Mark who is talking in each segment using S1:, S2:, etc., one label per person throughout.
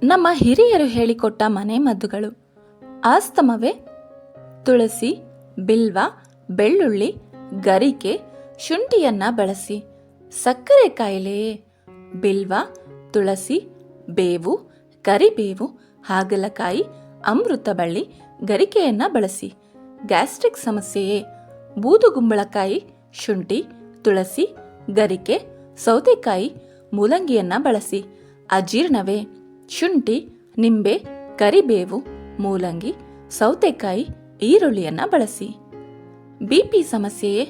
S1: ನಮ್ಮ ಹಿರಿಯರು ಹೇಳಿಕೊಟ್ಟ ಮನೆಮದ್ದುಗಳು. ಆಸ್ತಮವೇ ತುಳಸಿ, ಬಿಲ್ವ, ಬೆಳ್ಳುಳ್ಳಿ, ಗರಿಕೆ, ಶುಂಠಿಯನ್ನ ಬಳಸಿ. ಸಕ್ಕರೆ ಕಾಯಿಲೆಯೇ ಬಿಲ್ವ, ತುಳಸಿ, ಬೇವು, ಕರಿಬೇವು, ಹಾಗಲಕಾಯಿ, ಅಮೃತಬಳ್ಳಿ, ಗರಿಕೆಯನ್ನ ಬಳಸಿ. ಗ್ಯಾಸ್ಟ್ರಿಕ್ ಸಮಸ್ಯೆಯೇ ಬೂದುಗುಂಬಳಕಾಯಿ, ಶುಂಠಿ, ತುಳಸಿ, ಗರಿಕೆ, ಸೌತೆಕಾಯಿ, ಮೂಲಂಗಿಯನ್ನ ಬಳಸಿ. ಅಜೀರ್ಣವೇ ಶುಂಠಿ, ನಿಂಬೆ, ಕರಿಬೇವು, ಮೂಲಂಗಿ, ಸೌತೆಕಾಯಿ, ಈರುಳ್ಳಿಯನ್ನ ಬಳಸಿ. ಬಿಪಿ ಸಮಸ್ಯೆಯೇ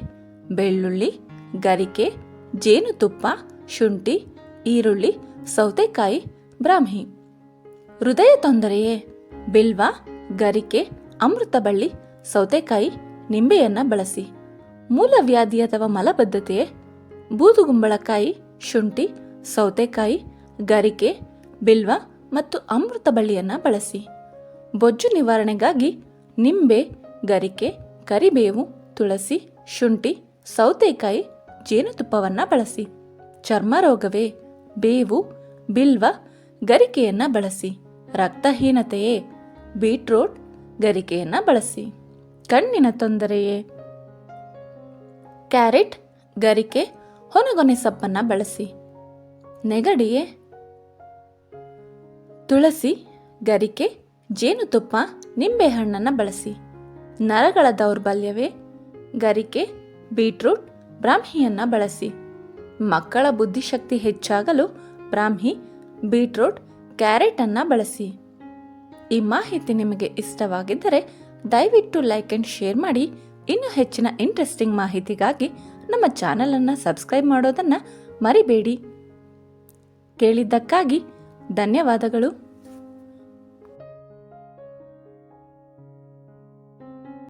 S1: ಬೆಳ್ಳುಳ್ಳಿ, ಗರಿಕೆ, ಜೇನುತುಪ್ಪ, ಶುಂಠಿ, ಈರುಳ್ಳಿ, ಸೌತೆಕಾಯಿ, ಬ್ರಾಹ್ಮಿ. ಹೃದಯ ತೊಂದರೆಯೇ ಬಿಲ್ವ, ಗರಿಕೆ, ಅಮೃತಬಳ್ಳಿ, ಸೌತೆಕಾಯಿ, ನಿಂಬೆಯನ್ನ ಬಳಸಿ. ಮೂಲವ್ಯಾಧಿ ಅಥವಾ ಮಲಬದ್ಧತೆಯೇ ಬೂದುಗುಂಬಳಕಾಯಿ, ಶುಂಠಿ, ಸೌತೆಕಾಯಿ, ಗರಿಕೆ, ಬಿಲ್ವ ಮತ್ತು ಅಮೃತಬಳ್ಳಿಯನ್ನ ಬಳಸಿ. ಬೊಜ್ಜು ನಿವಾರಣೆಗಾಗಿ ನಿಂಬೆ, ಗರಿಕೆ, ಕರಿಬೇವು, ತುಳಸಿ, ಶುಂಠಿ, ಸೌತೆಕಾಯಿ, ಜೇನುತುಪ್ಪವನ್ನ ಬಳಸಿ. ಚರ್ಮ ರೋಗವೇ ಬೇವು, ಬಿಲ್ವ, ಗರಿಕೆಯನ್ನ ಬಳಸಿ. ರಕ್ತಹೀನತೆಯೇ ಬೀಟ್ರೂಟ್, ಗರಿಕೆಯನ್ನ ಬಳಸಿ. ಕಣ್ಣಿನ ತೊಂದರೆಯೇ ಕ್ಯಾರೆಟ್, ಗರಿಕೆ, ಹೊನಗೊನೆ ಸೊಪ್ಪನ್ನ ಬಳಸಿ. ನೆಗಡಿಯೇ ತುಳಸಿ, ಗರಿಕೆ, ಜೇನುತುಪ್ಪ, ನಿಂಬೆಹಣ್ಣನ್ನು ಬಳಸಿ. ನರಗಳ ದೌರ್ಬಲ್ಯವೇ ಗರಿಕೆ, ಬೀಟ್ರೂಟ್, ಬ್ರಾಹ್ಮಿಯನ್ನ ಬಳಸಿ. ಮಕ್ಕಳ ಬುದ್ಧಿಶಕ್ತಿ ಹೆಚ್ಚಾಗಲು ಬ್ರಾಹ್ಮಿ, ಬೀಟ್ರೂಟ್, ಕ್ಯಾರೆಟನ್ನು ಬಳಸಿ. ಈ ಮಾಹಿತಿ ನಿಮಗೆ ಇಷ್ಟವಾಗಿದ್ದರೆ ದಯವಿಟ್ಟು ಲೈಕ್ ಆ್ಯಂಡ್ ಶೇರ್ ಮಾಡಿ. ಇನ್ನೂ ಹೆಚ್ಚಿನ ಇಂಟ್ರೆಸ್ಟಿಂಗ್ ಮಾಹಿತಿಗಾಗಿ ನಮ್ಮ ಚಾನಲನ್ನು ಸಬ್ಸ್ಕ್ರೈಬ್ ಮಾಡೋದನ್ನು ಮರಿಬೇಡಿ. ಕೇಳಿದ್ದಕ್ಕಾಗಿ ಧನ್ಯವಾದಗಳು.